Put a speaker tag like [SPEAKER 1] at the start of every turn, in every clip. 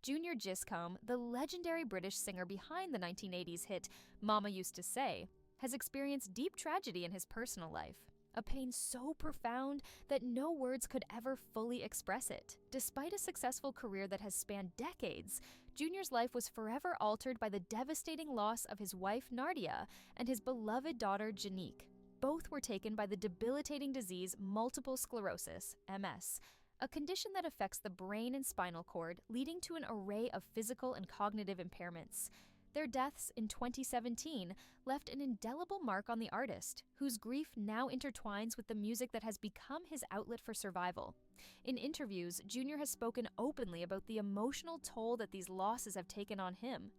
[SPEAKER 1] Junior Giscombe, the legendary British singer behind the 1980s hit Mama Used to Say, has experienced deep tragedy in his personal life, a pain so profound that no words could ever fully express it. Despite a successful career that has spanned decades, Junior's life was forever altered by the devastating loss of his wife Nardia and his beloved daughter Jenique. Both were taken by the debilitating disease multiple sclerosis, MS, a condition that affects the brain and spinal cord, leading to an array of physical and cognitive impairments. Their deaths in 2017 left an indelible mark on the artist, whose grief now intertwines with the music that has become his outlet for survival. In interviews, Junior has spoken openly about the emotional toll that these losses have taken on him.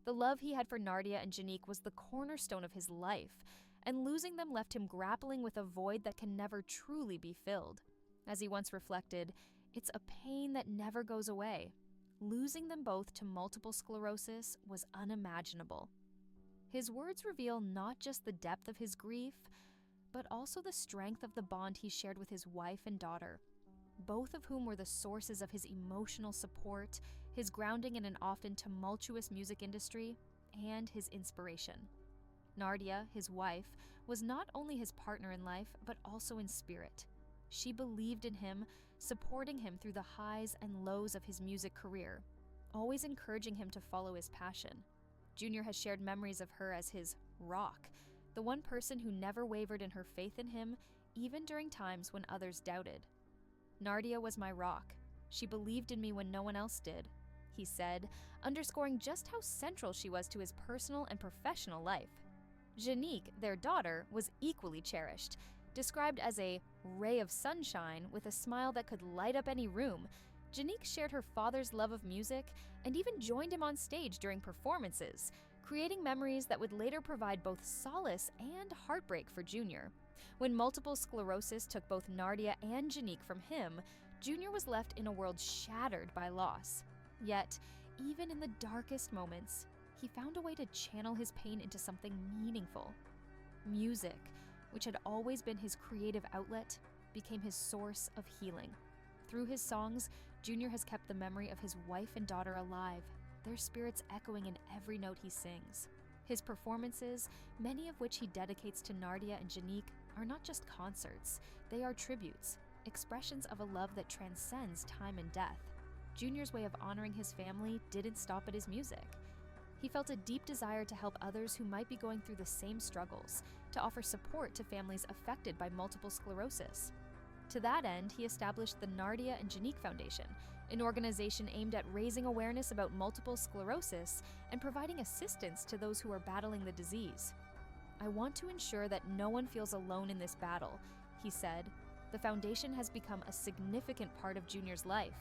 [SPEAKER 1] The love he had for Nardia and Jenique was the cornerstone of his life, and losing them left him grappling with a void that can never truly be filled. As he once reflected, "It's a pain that never goes away." Losing them both to multiple sclerosis was unimaginable. His words reveal not just the depth of his grief, but also the strength of the bond he shared with his wife and daughter, both of whom were the sources of his emotional support, his grounding in an often tumultuous music industry, and his inspiration. Nardia, his wife, was not only his partner in life, but also in spirit. She believed in him, supporting him through the highs and lows of his music career, always encouraging him to follow his passion. Junior has shared memories of her as his rock, the one person who never wavered in her faith in him, even during times when others doubted. "Nardia was my rock. She believed in me when no one else did," he said, underscoring just how central she was to his personal and professional life. Jenique, their daughter, was equally cherished. Described as a ray of sunshine with a smile that could light up any room, Jenique shared her father's love of music and even joined him on stage during performances, creating memories that would later provide both solace and heartbreak for Junior. When multiple sclerosis took both Nardia and Jenique from him, Junior was left in a world shattered by loss. Yet, even in the darkest moments, he found a way to channel his pain into something meaningful. Music, which had always been his creative outlet, became his source of healing. Through his songs, Junior has kept the memory of his wife and daughter alive, their spirits echoing in every note he sings. His performances, many of which he dedicates to Nardia and Jenique, are not just concerts, they are tributes, expressions of a love that transcends time and death. Junior's way of honoring his family didn't stop at his music. He felt a deep desire to help others who might be going through the same struggles, to offer support to families affected by multiple sclerosis. To that end, he established the Nardia and Jenique Foundation, an organization aimed at raising awareness about multiple sclerosis and providing assistance to those who are battling the disease. "I want to ensure that no one feels alone in this battle," he said. The foundation has become a significant part of Junior's life,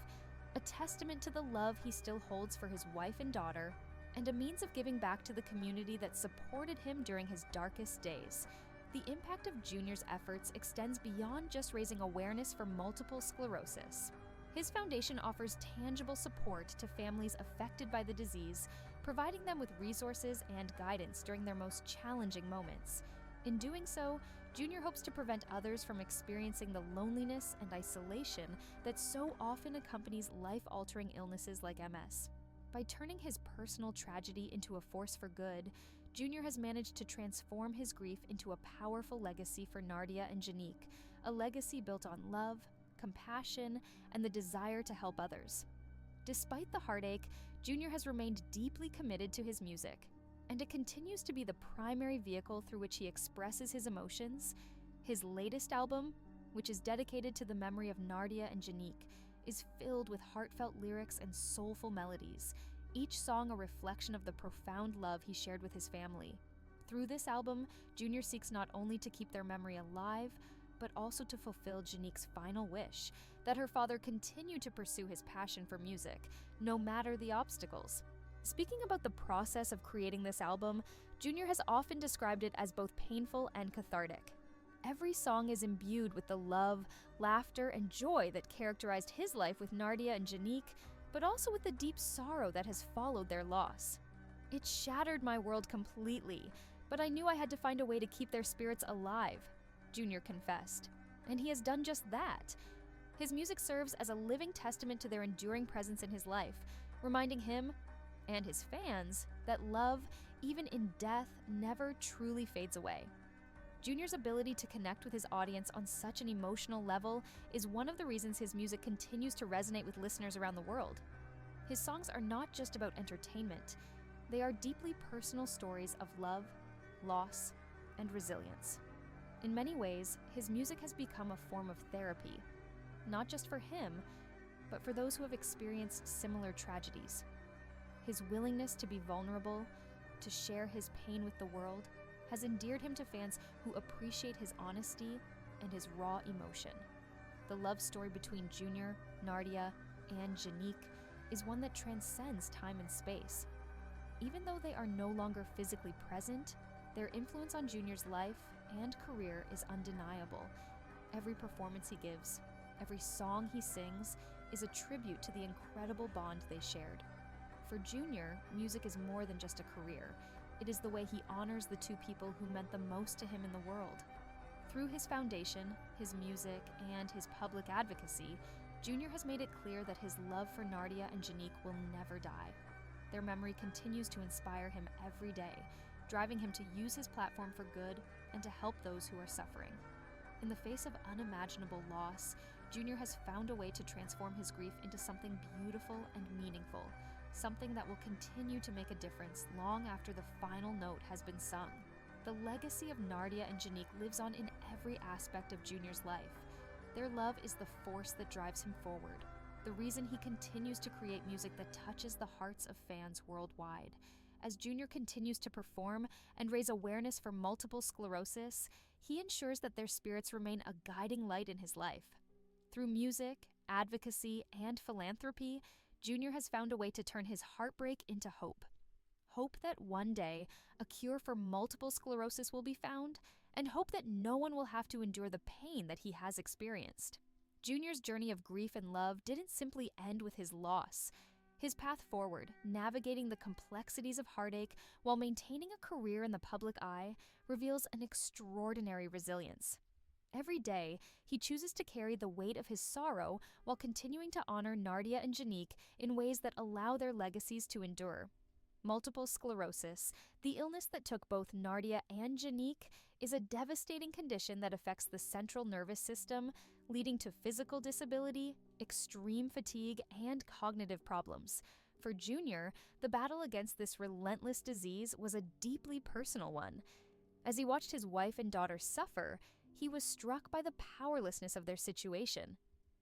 [SPEAKER 1] a testament to the love he still holds for his wife and daughter, and a means of giving back to the community that supported him during his darkest days. The impact of Junior's efforts extends beyond just raising awareness for multiple sclerosis. His foundation offers tangible support to families affected by the disease, providing them with resources and guidance during their most challenging moments. In doing so, Junior hopes to prevent others from experiencing the loneliness and isolation that so often accompanies life-altering illnesses like MS. By turning his personal tragedy into a force for good, Junior has managed to transform his grief into a powerful legacy for Nardia and Jenique, a legacy built on love, compassion, and the desire to help others. Despite the heartache, Junior has remained deeply committed to his music, and it continues to be the primary vehicle through which he expresses his emotions. His latest album, which is dedicated to the memory of Nardia and Jenique, is filled with heartfelt lyrics and soulful melodies, each song a reflection of the profound love he shared with his family. Through this album, Junior seeks not only to keep their memory alive, but also to fulfill Jenique's final wish, that her father continue to pursue his passion for music, no matter the obstacles. Speaking about the process of creating this album, Junior has often described it as both painful and cathartic. Every song is imbued with the love, laughter, and joy that characterized his life with Nardia and Jenique, but also with the deep sorrow that has followed their loss. "It shattered my world completely, but I knew I had to find a way to keep their spirits alive," Junior confessed. And he has done just that. His music serves as a living testament to their enduring presence in his life, reminding him and his fans that love, even in death, never truly fades away. Junior's ability to connect with his audience on such an emotional level is one of the reasons his music continues to resonate with listeners around the world. His songs are not just about entertainment, they are deeply personal stories of love, loss, and resilience. In many ways, his music has become a form of therapy, not just for him, but for those who have experienced similar tragedies. His willingness to be vulnerable, to share his pain with the world, has endeared him to fans who appreciate his honesty and his raw emotion. The love story between Junior, Nardia, and Jenique is one that transcends time and space. Even though they are no longer physically present, their influence on Junior's life and career is undeniable. Every performance he gives, every song he sings, is a tribute to the incredible bond they shared. For Junior, music is more than just a career. It is the way he honors the two people who meant the most to him in the world. Through his foundation, his music, and his public advocacy, Junior has made it clear that his love for Nardia and Jenique will never die. Their memory continues to inspire him every day, driving him to use his platform for good and to help those who are suffering. In the face of unimaginable loss, Junior has found a way to transform his grief into something beautiful and meaningful, something that will continue to make a difference long after the final note has been sung. The legacy of Nardia and Jenique lives on in every aspect of Junior's life. Their love is the force that drives him forward, the reason he continues to create music that touches the hearts of fans worldwide. As Junior continues to perform and raise awareness for multiple sclerosis, he ensures that their spirits remain a guiding light in his life. Through music, advocacy, and philanthropy, Junior has found a way to turn his heartbreak into hope. Hope that one day a cure for multiple sclerosis will be found, and hope that no one will have to endure the pain that he has experienced. Junior's journey of grief and love didn't simply end with his loss. His path forward, navigating the complexities of heartache while maintaining a career in the public eye, reveals an extraordinary resilience. Every day, he chooses to carry the weight of his sorrow while continuing to honor Nardia and Jenique in ways that allow their legacies to endure. Multiple sclerosis, the illness that took both Nardia and Jenique, is a devastating condition that affects the central nervous system, leading to physical disability, extreme fatigue, and cognitive problems. For Junior, the battle against this relentless disease was a deeply personal one. As he watched his wife and daughter suffer, he was struck by the powerlessness of their situation.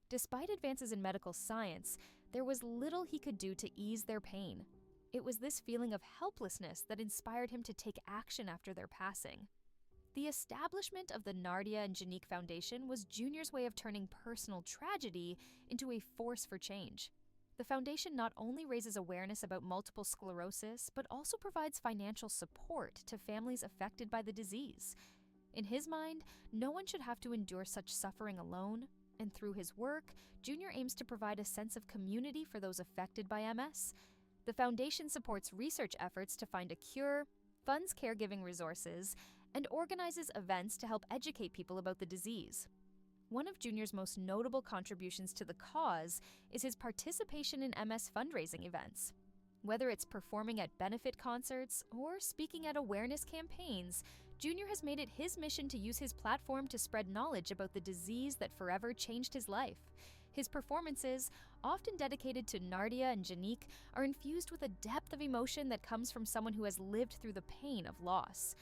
[SPEAKER 1] Despite advances in medical science, there was little he could do to ease their pain. It was this feeling of helplessness that inspired him to take action after their passing. The establishment of the Nardia and Jenique Foundation was Junior's way of turning personal tragedy into a force for change. The foundation not only raises awareness about multiple sclerosis, but also provides financial support to families affected by the disease. In his mind, no one should have to endure such suffering alone, and through his work, Junior aims to provide a sense of community for those affected by MS. The foundation supports research efforts to find a cure, funds caregiving resources, and organizes events to help educate people about the disease. One of Junior's most notable contributions to the cause is his participation in MS fundraising events. Whether it's performing at benefit concerts or speaking at awareness campaigns, Junior has made it his mission to use his platform to spread knowledge about the disease that forever changed his life. His performances, often dedicated to Nardia and Jenique, are infused with a depth of emotion that comes from someone who has lived through the pain of loss.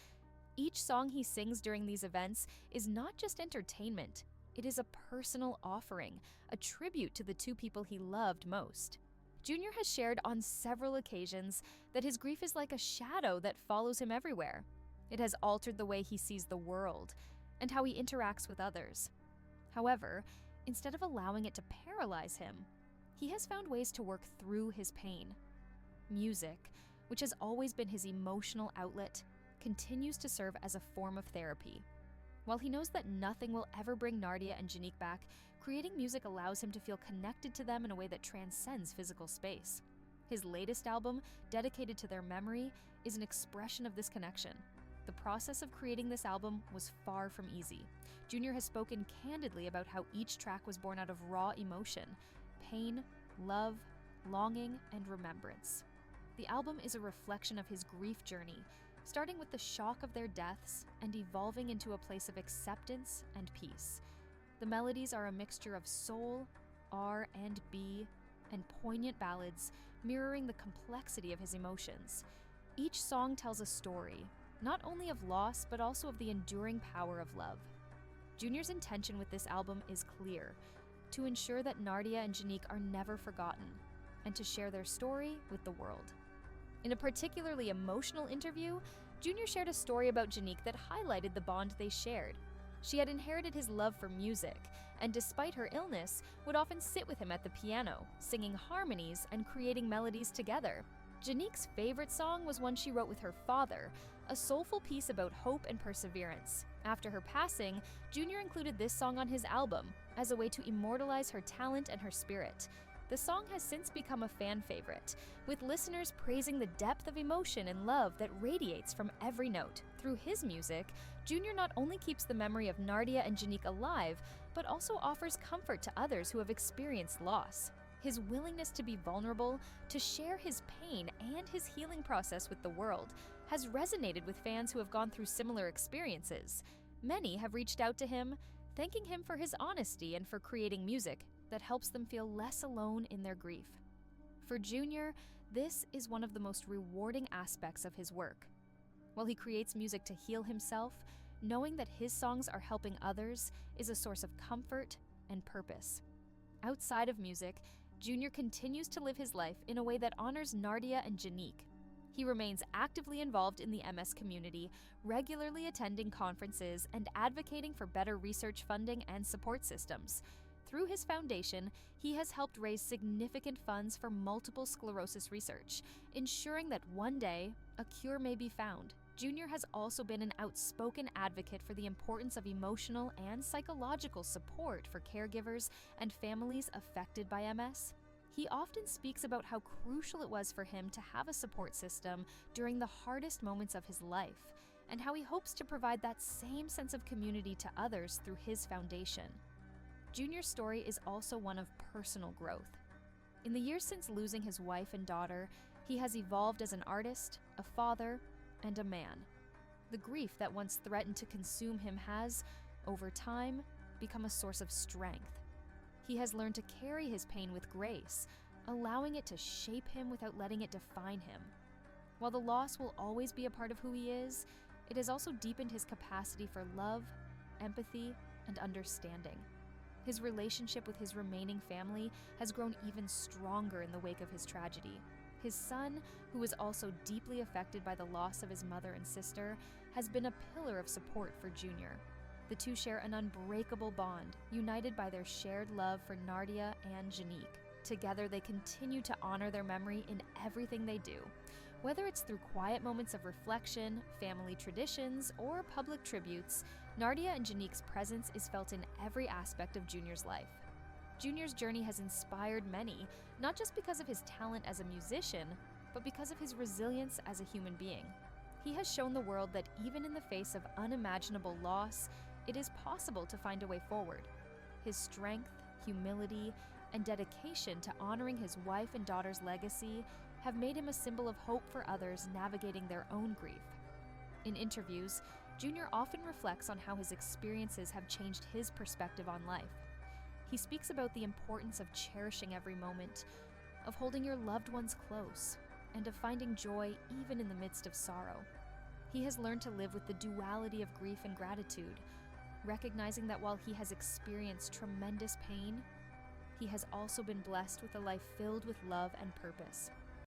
[SPEAKER 1] Each song he sings during these events is not just entertainment. It is a personal offering, a tribute to the two people he loved most. Junior has shared on several occasions that his grief is like a shadow that follows him everywhere. It has altered the way he sees the world and how he interacts with others. However, instead of allowing it to paralyze him, he has found ways to work through his pain. Music, which has always been his emotional outlet, continues to serve as a form of therapy. While he knows that nothing will ever bring Nardia and Jenique back, creating music allows him to feel connected to them in a way that transcends physical space. His latest album, dedicated to their memory, is an expression of this connection. The process of creating this album was far from easy. Junior has spoken candidly about how each track was born out of raw emotion, pain, love, longing, and remembrance. The album is a reflection of his grief journey, starting with the shock of their deaths and evolving into a place of acceptance and peace. The melodies are a mixture of soul, R&B, and poignant ballads, mirroring the complexity of his emotions. Each song tells a story, not only of loss, but also of the enduring power of love. Junior's intention with this album is clear: to ensure that Nardia and Jenique are never forgotten, and to share their story with the world. In a particularly emotional interview, Junior shared a story about Jenique that highlighted the bond they shared. She had inherited his love for music, and despite her illness, would often sit with him at the piano, singing harmonies and creating melodies together. Jenique's favorite song was one she wrote with her father, a soulful piece about hope and perseverance. After her passing, Junior included this song on his album as a way to immortalize her talent and her spirit. The song has since become a fan favorite, with listeners praising the depth of emotion and love that radiates from every note. Through his music, Junior not only keeps the memory of Nardia and Jenique alive, but also offers comfort to others who have experienced loss. His willingness to be vulnerable, to share his pain and his healing process with the world, has resonated with fans who have gone through similar experiences. Many have reached out to him, thanking him for his honesty and for creating music that helps them feel less alone in their grief. For Junior, this is one of the most rewarding aspects of his work. While he creates music to heal himself, knowing that his songs are helping others is a source of comfort and purpose. Outside of music, Junior continues to live his life in a way that honors Nardia and Jenique. He remains actively involved in the MS community, regularly attending conferences and advocating for better research funding and support systems. Through his foundation, he has helped raise significant funds for multiple sclerosis research, ensuring that one day a cure may be found. Junior has also been an outspoken advocate for the importance of emotional and psychological support for caregivers and families affected by MS. He often speaks about how crucial it was for him to have a support system during the hardest moments of his life, and how he hopes to provide that same sense of community to others through his foundation. Junior's story is also one of personal growth. In the years since losing his wife and daughter, he has evolved as an artist, a father, and a man. The grief that once threatened to consume him has, over time, become a source of strength. He has learned to carry his pain with grace, allowing it to shape him without letting it define him. While the loss will always be a part of who he is, it has also deepened his capacity for love, empathy, and understanding. His relationship with his remaining family has grown even stronger in the wake of his tragedy. His son, who is also deeply affected by the loss of his mother and sister, has been a pillar of support for Junior. The two share an unbreakable bond, united by their shared love for Nardia and Jenique. Together, they continue to honor their memory in everything they do. Whether it's through quiet moments of reflection, family traditions, or public tributes, Nardia and Jenique's presence is felt in every aspect of Junior's life. Junior's journey has inspired many, not just because of his talent as a musician, but because of his resilience as a human being. He has shown the world that even in the face of unimaginable loss, it is possible to find a way forward. His strength, humility, and dedication to honoring his wife and daughter's legacy have made him a symbol of hope for others navigating their own grief. In interviews, Junior often reflects on how his experiences have changed his perspective on life. He speaks about the importance of cherishing every moment, of holding your loved ones close, and of finding joy even in the midst of sorrow. He has learned to live with the duality of grief and gratitude, recognizing that while he has experienced tremendous pain, he has also been blessed with a life filled with love and purpose.